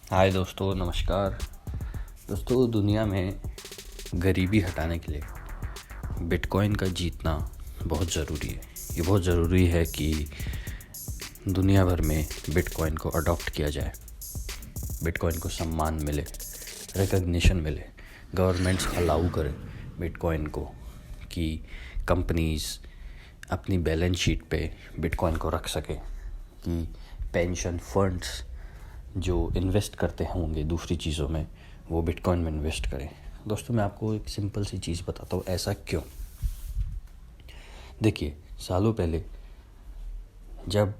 हाय दोस्तों, नमस्कार दोस्तों। दुनिया में गरीबी हटाने के लिए बिटकॉइन का जीतना बहुत ज़रूरी है। ये बहुत ज़रूरी है कि दुनिया भर में बिटकॉइन को अडॉप्ट किया जाए, बिटकॉइन को सम्मान मिले, रिकग्निशन मिले, गवर्नमेंट्स अलाउ करें बिटकॉइन को कि कंपनीज़ अपनी बैलेंस शीट पे बिटकॉइन को रख सकें, कि पेंशन फंड्स जो इन्वेस्ट करते होंगे दूसरी चीज़ों में वो बिटकॉइन में इन्वेस्ट करें। दोस्तों, मैं आपको एक सिंपल सी चीज़ बताता हूँ, ऐसा क्यों। देखिए, सालों पहले जब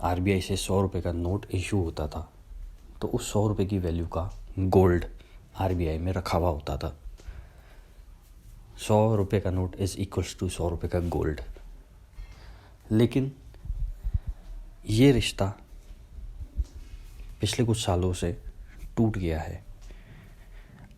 आरबीआई से 100 रुपये का नोट इशू होता था तो उस 100 रुपये की वैल्यू का गोल्ड आरबीआई में रखा हुआ होता था। 100 रुपये का नोट इज़ इक्वल्स टू 100 रुपये का गोल्ड। लेकिन ये रिश्ता पिछले कुछ सालों से टूट गया है।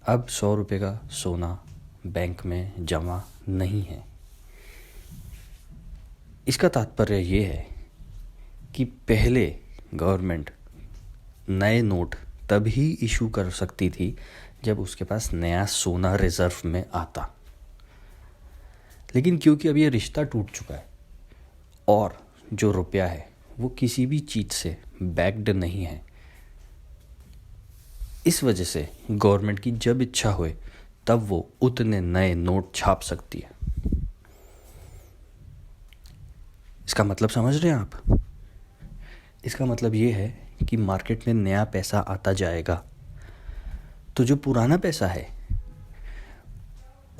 अब 100 रुपये का सोना बैंक में जमा नहीं है। इसका तात्पर्य ये है कि पहले गवर्नमेंट नए नोट तभी इशू कर सकती थी जब उसके पास नया सोना रिजर्व में आता। लेकिन क्योंकि अब ये रिश्ता टूट चुका है और जो रुपया है वो किसी भी चीज़ से बैक्ड नहीं है, इस वजह से गवर्नमेंट की जब इच्छा होए तब वो उतने नए नोट छाप सकती है। इसका मतलब समझ रहे हैं आप? इसका मतलब ये है कि मार्केट में नया पैसा आता जाएगा तो जो पुराना पैसा है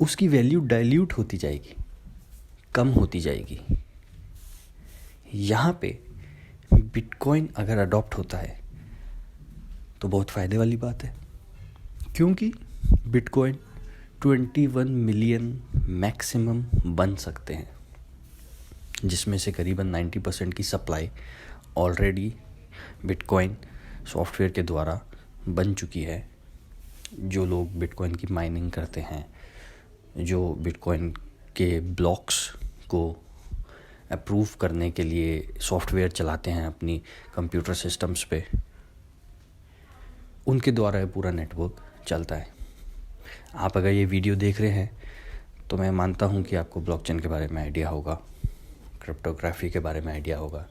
उसकी वैल्यू डाइल्यूट होती जाएगी, कम होती जाएगी। यहाँ पे बिटकॉइन अगर अडॉप्ट होता है तो बहुत फ़ायदे वाली बात है, क्योंकि बिटकॉइन 21 मिलियन मैक्सिमम बन सकते हैं, जिसमें से करीबन 90% की सप्लाई ऑलरेडी बिटकॉइन सॉफ्टवेयर के द्वारा बन चुकी है। जो लोग बिटकॉइन की माइनिंग करते हैं, जो बिटकॉइन के ब्लॉक्स को अप्रूव करने के लिए सॉफ्टवेयर चलाते हैं अपनी कंप्यूटर सिस्टम्स पे, उनके द्वारा ये पूरा नेटवर्क चलता है। आप अगर ये वीडियो देख रहे हैं तो मैं मानता हूँ कि आपको ब्लॉकचेन के बारे में आइडिया होगा, क्रिप्टोग्राफी के बारे में आइडिया होगा,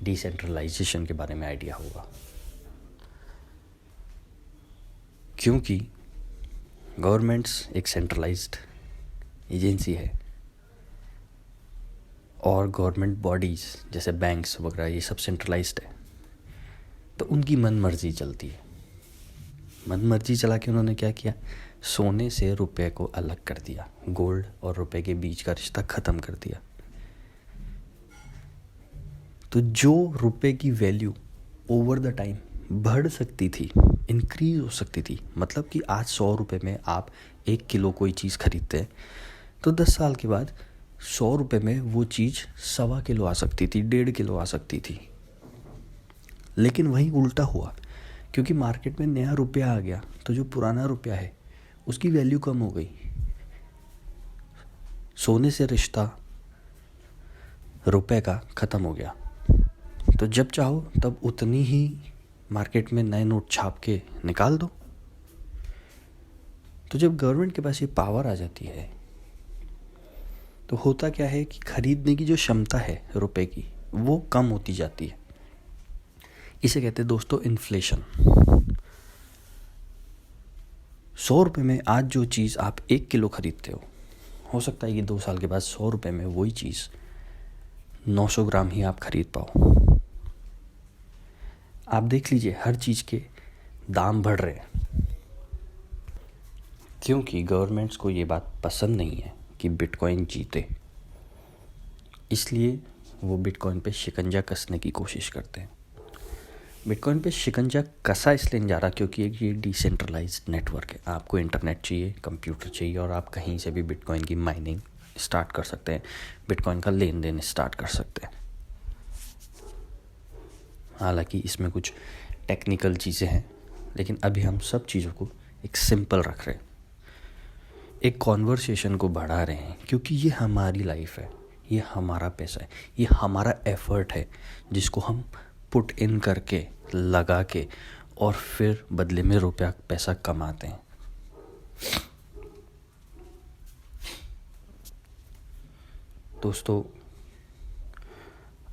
डिसेंट्रलाइजेशन के बारे में आइडिया होगा। क्योंकि गवर्नमेंट्स एक सेंट्रलाइज्ड एजेंसी है और गवर्नमेंट बॉडीज़ जैसे बैंक्स वगैरह ये सब सेंट्रलाइज्ड है, तो उनकी मन मर्जी चलती है। मन मर्जी चला के उन्होंने क्या किया, सोने से रुपए को अलग कर दिया, गोल्ड और रुपए के बीच का रिश्ता ख़त्म कर दिया। तो जो रुपए की वैल्यू ओवर द टाइम बढ़ सकती थी, इंक्रीज हो सकती थी, मतलब कि आज 100 रुपये में आप 1 किलो कोई चीज़ खरीदते हैं तो 10 साल के बाद 100 रुपये में वो चीज़ 1.25 किलो आ सकती थी, 1.5 किलो आ सकती थी। लेकिन वहीं उल्टा हुआ, क्योंकि मार्केट में नया रुपया आ गया तो जो पुराना रुपया है उसकी वैल्यू कम हो गई। सोने से रिश्ता रुपए का ख़त्म हो गया। तो जब चाहो तब उतनी ही मार्केट में नए नोट छाप के निकाल दो। तो जब गवर्नमेंट के पास ये पावर आ जाती है तो होता क्या है कि खरीदने की जो क्षमता है रुपए की वो कम होती जाती है। इसे कहते हैं दोस्तों इन्फ्लेशन। 100 रुपये में आज जो चीज़ आप 1 किलो खरीदते हो सकता है कि 2 साल के बाद 100 रुपये में वही चीज़ 900 ग्राम ही आप खरीद पाओ। आप देख लीजिए, हर चीज़ के दाम बढ़ रहे हैं क्योंकि गवर्नमेंट्स को ये बात पसंद नहीं है कि बिटकॉइन जीते, इसलिए वो बिटकॉइन पे शिकंजा कसने की कोशिश करते हैं। बिटकॉइन पे शिकंजा कसा इसलिए नहीं जा रहा क्योंकि एक ये डिसेंट्रलाइज्ड नेटवर्क है। आपको इंटरनेट चाहिए, कंप्यूटर चाहिए और आप कहीं से भी बिटकॉइन की माइनिंग स्टार्ट कर सकते हैं, बिटकॉइन का लेन देन स्टार्ट कर सकते हैं। हालांकि इसमें कुछ टेक्निकल चीज़ें हैं, लेकिन अभी हम सब चीज़ों को एक सिंपल रख रहे हैं, एक कॉन्वर्सेशन को बढ़ा रहे हैं, क्योंकि ये हमारी लाइफ है, ये हमारा पैसा है, ये हमारा एफर्ट है जिसको हम पुट इन करके लगा के और फिर बदले में रुपया पैसा कमाते हैं। दोस्तों,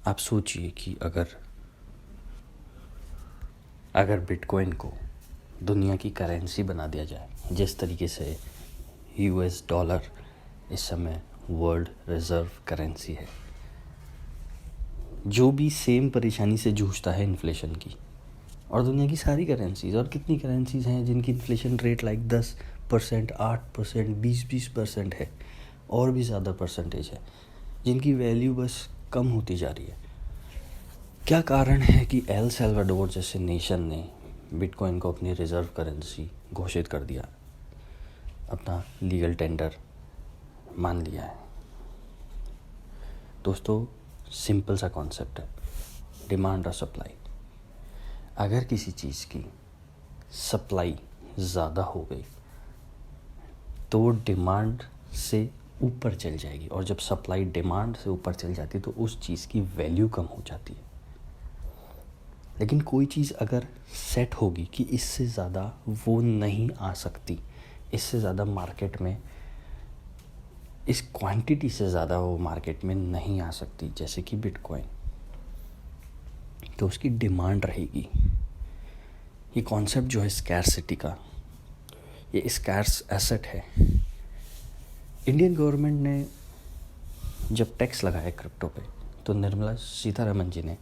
आप सोचिए कि अगर बिटकॉइन को दुनिया की करेंसी बना दिया जाए, जिस तरीके से यूएस डॉलर इस समय वर्ल्ड रिजर्व करेंसी है, जो भी सेम परेशानी से जूझता है इन्फ्लेशन की, और दुनिया की सारी करेंसीज, और कितनी करेंसीज हैं जिनकी इन्फ्लेशन रेट लाइक 10%, 8%, 20% है, और भी ज़्यादा परसेंटेज है, जिनकी वैल्यू बस कम होती जा रही है। क्या कारण है कि एल सल्वाडोर जैसे नेशन ने बिटकॉइन को अपनी रिज़र्व करेंसी घोषित कर दिया, अपना लीगल टेंडर मान लिया है? दोस्तों, सिंपल सा कॉन्सेप्ट है, डिमांड और सप्लाई। अगर किसी चीज़ की सप्लाई ज़्यादा हो गई तो वो डिमांड से ऊपर चल जाएगी, और जब सप्लाई डिमांड से ऊपर चल जाती है तो उस चीज़ की वैल्यू कम हो जाती है। लेकिन कोई चीज़ अगर सेट होगी कि इससे ज़्यादा वो नहीं आ सकती, इससे ज़्यादा मार्केट में, इस क्वांटिटी से ज़्यादा वो मार्केट में नहीं आ सकती, जैसे कि बिटकॉइन, तो उसकी डिमांड रहेगी। ये कॉन्सेप्ट जो है स्कैर्सिटी का, ये स्कैर्स एसेट है। इंडियन गवर्नमेंट ने जब टैक्स लगाया क्रिप्टो पे, तो निर्मला सीतारमण जी ने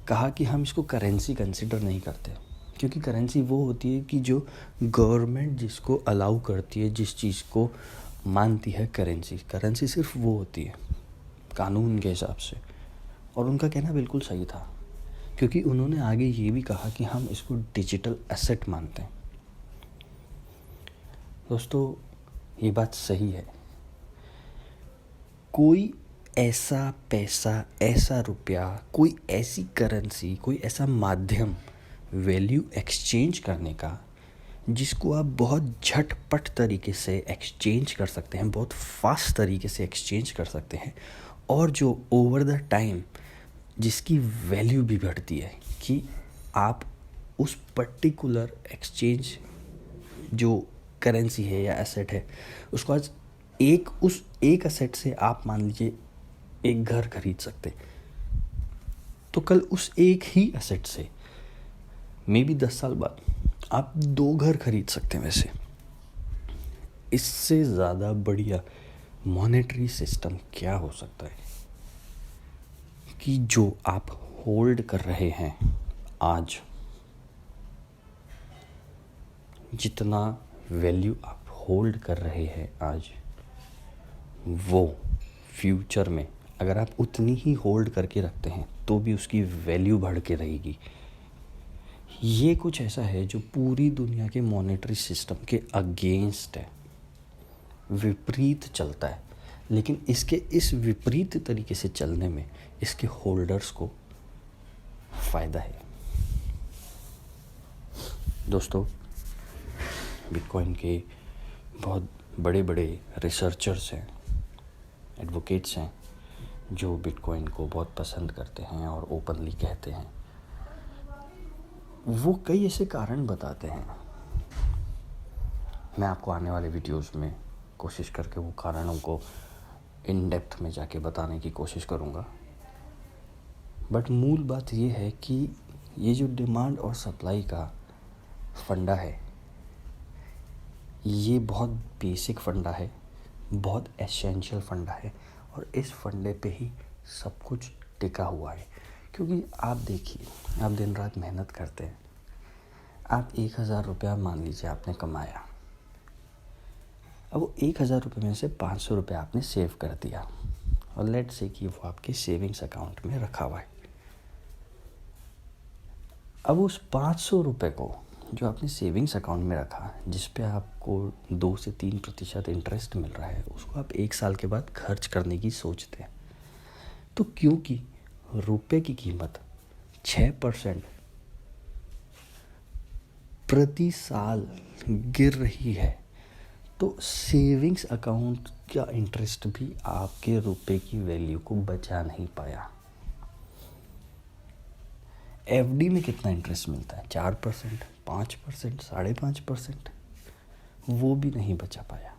कहा कि हम इसको करेंसी कंसिडर नहीं करते, क्योंकि करेंसी वो होती है कि जो गवर्नमेंट जिसको अलाउ करती है, जिस चीज़ को मानती है करेंसी सिर्फ वो होती है कानून के हिसाब से। और उनका कहना बिल्कुल सही था, क्योंकि उन्होंने आगे ये भी कहा कि हम इसको डिजिटल एसेट मानते हैं। दोस्तों, ये बात सही है। कोई ऐसा पैसा, ऐसा रुपया, कोई ऐसी करेंसी, कोई ऐसा माध्यम वैल्यू एक्सचेंज करने का जिसको आप बहुत झटपट तरीके से एक्सचेंज कर सकते हैं, बहुत फास्ट तरीके से एक्सचेंज कर सकते हैं, और जो ओवर द टाइम जिसकी वैल्यू भी बढ़ती है, कि आप उस पर्टिकुलर एक्सचेंज जो करेंसी है या एसेट है, उसको आज उस एक एसेट से आप मान लीजिए एक घर खरीद सकते, तो कल उस एक ही एसेट से मे बी 10 साल बाद आप 2 घर खरीद सकते हैं। वैसे इससे ज़्यादा बढ़िया मॉनेटरी सिस्टम क्या हो सकता है कि जो आप होल्ड कर रहे हैं आज, जितना वैल्यू आप होल्ड कर रहे हैं आज, वो फ्यूचर में अगर आप उतनी ही होल्ड करके रखते हैं तो भी उसकी वैल्यू बढ़ के रहेगी। ये कुछ ऐसा है जो पूरी दुनिया के मॉनेटरी सिस्टम के अगेंस्ट है, विपरीत चलता है, लेकिन इसके इस विपरीत तरीके से चलने में इसके होल्डर्स को फ़ायदा है। दोस्तों, बिटकॉइन के बहुत बड़े बड़े रिसर्चर्स हैं, एडवोकेट्स हैं, जो बिटकॉइन को बहुत पसंद करते हैं और ओपनली कहते हैं। वो कई ऐसे कारण बताते हैं, मैं आपको आने वाले वीडियोस में कोशिश करके वो कारणों को इन डेप्थ में जाके बताने की कोशिश करूँगा। बट मूल बात ये है कि ये जो डिमांड और सप्लाई का फंडा है, ये बहुत बेसिक फंडा है, बहुत एसेंशियल फंडा है, और इस फंडे पे ही सब कुछ टिका हुआ है। क्योंकि आप देखिए, आप दिन रात मेहनत करते हैं, आप 1000 रुपया मान लीजिए आपने कमाया, अब वो 1000 रुपये में से 500 रुपये आपने सेव कर दिया, और लेट से कि वो आपके सेविंग्स अकाउंट में रखा हुआ है। अब उस 500 रुपये को जो आपने सेविंग्स अकाउंट में रखा, जिस पे आपको 2 से 3% इंटरेस्ट मिल रहा है, उसको आप 1 साल के बाद खर्च करने की सोचते हैं। तो क्योंकि रुपए की कीमत 6% प्रति साल गिर रही है, तो सेविंग्स अकाउंट का इंटरेस्ट भी आपके रुपए की वैल्यू को बचा नहीं पाया। एफडी में कितना इंटरेस्ट मिलता है? 4%, 5%, 5.5%, वो भी नहीं बचा पाया।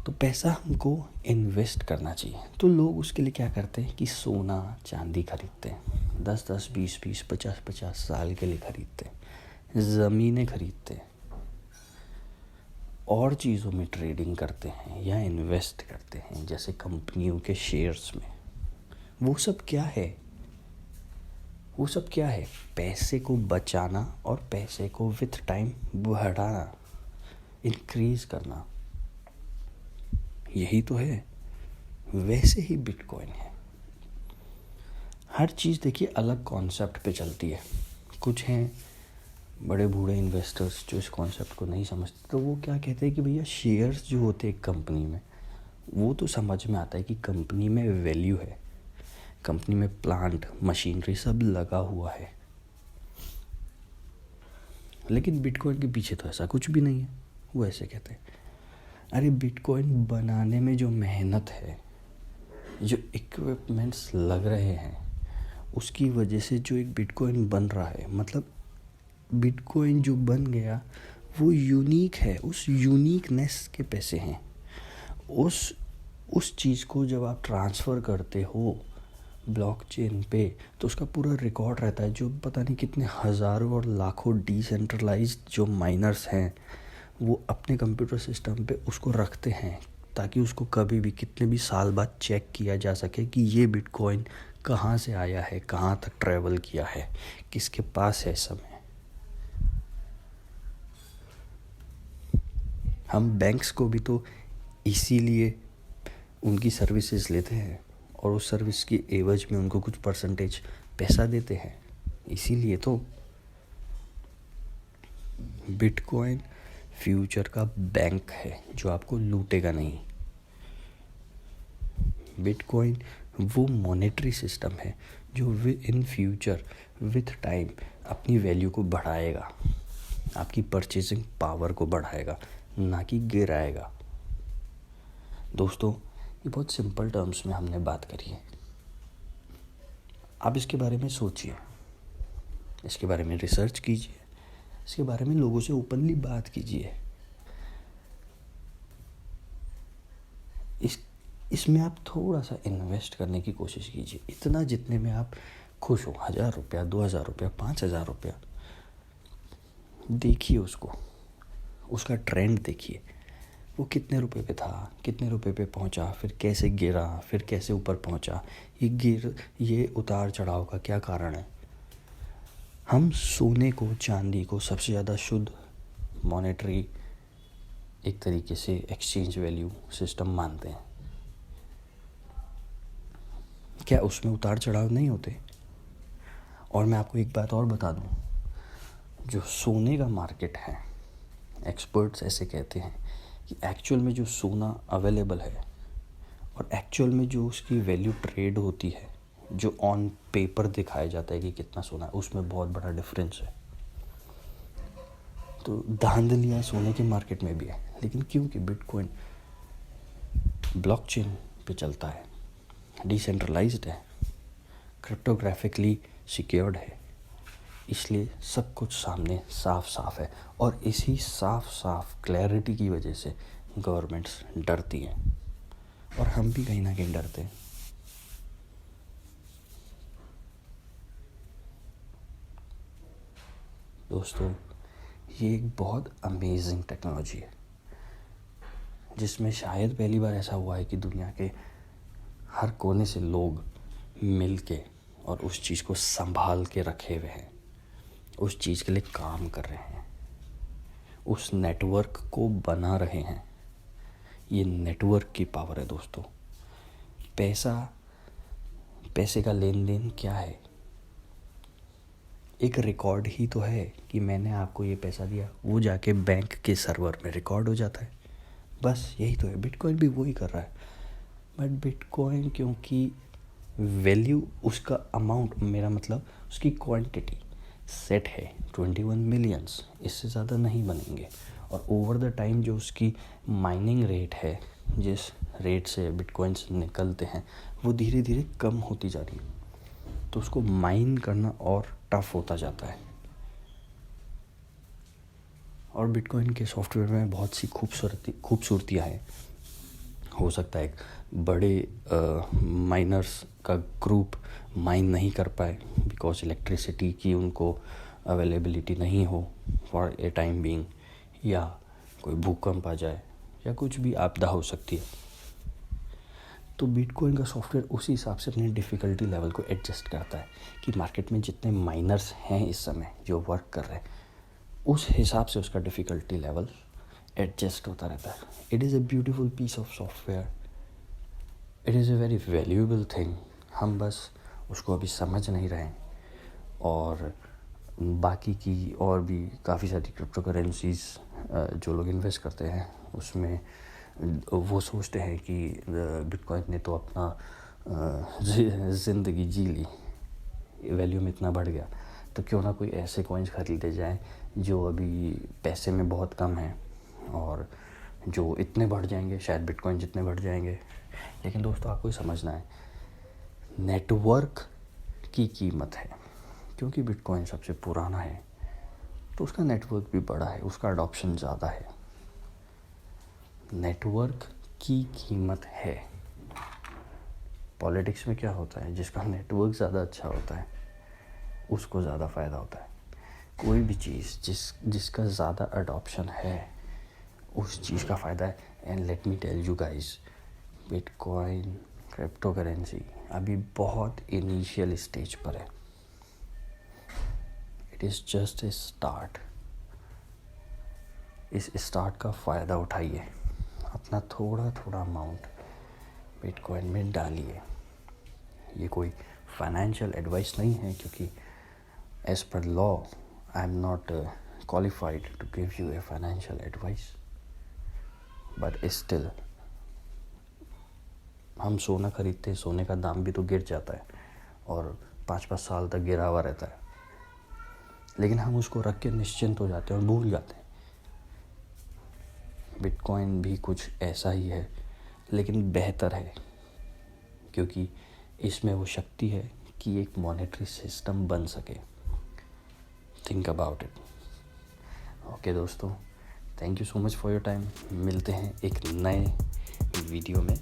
तो पैसा हमको इन्वेस्ट करना चाहिए। तो लोग उसके लिए क्या करते हैं कि सोना चांदी खरीदते हैं, 10-10, 20-20, 50-50 साल के लिए खरीदते हैं, ज़मीनें खरीदते हैं, और चीज़ों में ट्रेडिंग करते हैं या इन्वेस्ट करते हैं, जैसे कंपनियों के शेयर्स में। वो सब क्या है? वो सब क्या है? पैसे को बचाना और पैसे को विथ टाइम बढ़ाना, इंक्रीज करना, यही तो है। वैसे ही बिटकॉइन है। हर चीज़ देखिए अलग कॉन्सेप्ट पे चलती है। कुछ हैं बड़े बूढ़े इन्वेस्टर्स जो इस कॉन्सेप्ट को नहीं समझते, तो वो क्या कहते हैं कि भैया शेयर्स जो होते हैं एक कंपनी में, वो तो समझ में आता है कि कंपनी में वैल्यू है, कंपनी में प्लांट मशीनरी सब लगा हुआ है। लेकिन बिटकॉइन के पीछे तो ऐसा कुछ भी नहीं है। वो ऐसे कहते हैं, अरे बिटकॉइन बनाने में जो मेहनत है, जो इक्विपमेंट्स लग रहे हैं, उसकी वजह से जो एक बिटकॉइन बन रहा है, मतलब बिटकॉइन जो बन गया वो यूनिक है। उस यूनिकनेस के पैसे हैं। उस चीज़ को जब आप ट्रांसफ़र करते हो ब्लॉकचेन पे, तो उसका पूरा रिकॉर्ड रहता है, जो पता नहीं कितने हज़ारों और लाखों डिसेंट्रलाइज्ड जो माइनर्स हैं वो अपने कंप्यूटर सिस्टम पे उसको रखते हैं, ताकि उसको कभी भी कितने भी साल बाद चेक किया जा सके कि ये बिटकॉइन कहाँ से आया है, कहाँ तक ट्रैवल किया है, किसके पास है इस समय। हम बैंक्स को भी तो इसीलिए उनकी सर्विसेज लेते हैं और उस सर्विस की एवज में उनको कुछ परसेंटेज पैसा देते हैं, इसीलिए तो। बिटकॉइन फ्यूचर का बैंक है जो आपको लूटेगा नहीं। बिटकॉइन वो मॉनेटरी सिस्टम है जो इन फ्यूचर विथ टाइम अपनी वैल्यू को बढ़ाएगा, आपकी परचेजिंग पावर को बढ़ाएगा, ना कि गिराएगा। दोस्तों, ये बहुत सिंपल टर्म्स में हमने बात करी है। आप इसके बारे में सोचिए, इसके बारे में रिसर्च कीजिए, इसके बारे में लोगों से ओपनली बात कीजिए। इसमें आप थोड़ा सा इन्वेस्ट करने की कोशिश कीजिए, इतना जितने में आप खुश हो। 1,000 रुपया, 2,000 रुपया, 5,000 रुपया, देखिए उसको, उसका ट्रेंड देखिए, वो कितने रुपए पे था, कितने रुपए पे पहुंचा, फिर कैसे गिरा, फिर कैसे ऊपर पहुंचा। ये उतार चढ़ाव का क्या कारण है? हम सोने को, चांदी को सबसे ज़्यादा शुद्ध मॉनेटरी एक तरीके से एक्सचेंज वैल्यू सिस्टम मानते हैं। क्या उसमें उतार चढ़ाव नहीं होते? और मैं आपको एक बात और बता दूं, जो सोने का मार्केट है, एक्सपर्ट्स ऐसे कहते हैं कि एक्चुअल में जो सोना अवेलेबल है और एक्चुअल में जो उसकी वैल्यू ट्रेड होती है, जो ऑन पेपर दिखाया जाता है कि कितना सोना है, उसमें बहुत बड़ा डिफरेंस है। तो धांधलियाँ सोने के मार्केट में भी है, लेकिन क्योंकि बिटकॉइन ब्लॉकचेन पे चलता है, डिसेंट्रलाइज्ड है, क्रिप्टोग्राफिकली सिक्योर्ड है, इसलिए सब कुछ सामने साफ साफ है। और इसी साफ साफ क्लैरिटी की वजह से गवर्नमेंट्स डरती हैं, और हम भी कहीं ना कहीं डरते हैं। दोस्तों, ये एक बहुत अमेजिंग टेक्नोलॉजी है, जिसमें शायद पहली बार ऐसा हुआ है कि दुनिया के हर कोने से लोग मिल के और उस चीज़ को संभाल के रखे हुए हैं, उस चीज़ के लिए काम कर रहे हैं, उस नेटवर्क को बना रहे हैं। ये नेटवर्क की पावर है दोस्तों। पैसे का लेन देन क्या है? एक रिकॉर्ड ही तो है कि मैंने आपको ये पैसा दिया, वो जाके बैंक के सर्वर में रिकॉर्ड हो जाता है, बस यही तो है। बिटकॉइन भी वही कर रहा है, बट बिटकॉइन क्योंकि वैल्यू, उसका अमाउंट, मेरा मतलब उसकी क्वांटिटी सेट है 21 मिलियंस, इससे ज़्यादा नहीं बनेंगे। और ओवर द टाइम जो उसकी माइनिंग रेट है, जिस रेट से बिटकॉइंस निकलते हैं, वो धीरे धीरे कम होती जा रही है। तो उसको माइन करना और टफ होता जाता है। और बिटकॉइन के सॉफ्टवेयर में बहुत सी खूबसूरतियाँ हैं। हो सकता है एक बड़े माइनर्स का ग्रुप माइन नहीं कर पाए बिकॉज इलेक्ट्रिसिटी की उनको अवेलेबिलिटी नहीं हो फॉर ए टाइम बीइंग, या कोई भूकंप आ जाए या कुछ भी आपदा हो सकती है। तो बिटकॉइन का सॉफ्टवेयर उसी हिसाब से अपनी डिफ़िकल्टी लेवल को एडजस्ट करता है कि मार्केट में जितने माइनर्स हैं इस समय जो वर्क कर रहे हैं, उस हिसाब से उसका डिफ़िकल्टी लेवल एडजस्ट होता रहता है। It is a beautiful piece of software, it is a very valuable thing. हम बस उसको अभी समझ नहीं रहे हैं। और बाकी की और भी काफ़ी सारी क्रिप्टो करेंसीज जो लोग इन्वेस्ट करते हैं उसमें वो सोचते हैं कि बिटकॉइन ने तो अपना ज़िंदगी जी ली, वैल्यू में इतना बढ़ गया, तो क्यों ना कोई ऐसे कॉइन्स खरीदे जाएं जो अभी पैसे में बहुत कम हैं और जो इतने बढ़ जाएंगे, शायद बिटकॉइन जितने बढ़ जाएंगे। लेकिन दोस्तों, आपको ही समझना है, नेटवर्क की कीमत है। क्योंकि बिटकॉइन सबसे पुराना है तो उसका नेटवर्क भी बड़ा है, उसका अडॉप्शन ज़्यादा है। नेटवर्क की कीमत है। पॉलिटिक्स में क्या होता है, जिसका नेटवर्क ज़्यादा अच्छा होता है उसको ज़्यादा फ़ायदा होता है। कोई भी चीज़ जिसका ज़्यादा अडॉप्शन है उस चीज़ का फ़ायदा है। And let me tell you guys, bitcoin cryptocurrency अभी बहुत इनिशियल स्टेज पर है। It is just a start. इस स्टार्ट का फ़ायदा उठाइए, अपना थोड़ा थोड़ा अमाउंट बिटकॉइन में डालिए। ये कोई फाइनेंशियल एडवाइस नहीं है, क्योंकि as per law I am not qualified to give you a financial advice, but still हम सोना खरीदते हैं, सोने का दाम भी तो गिर जाता है और 5-5 साल तक गिरा हुआ रहता है, लेकिन हम उसको रख के निश्चिंत हो जाते हैं और भूल जाते हैं। बिटकॉइन भी कुछ ऐसा ही है, लेकिन बेहतर है, क्योंकि इसमें वो शक्ति है कि एक मॉनेटरी सिस्टम बन सके। Think about it. ओके दोस्तों, thank you so much for your time. मिलते हैं एक नए वीडियो में।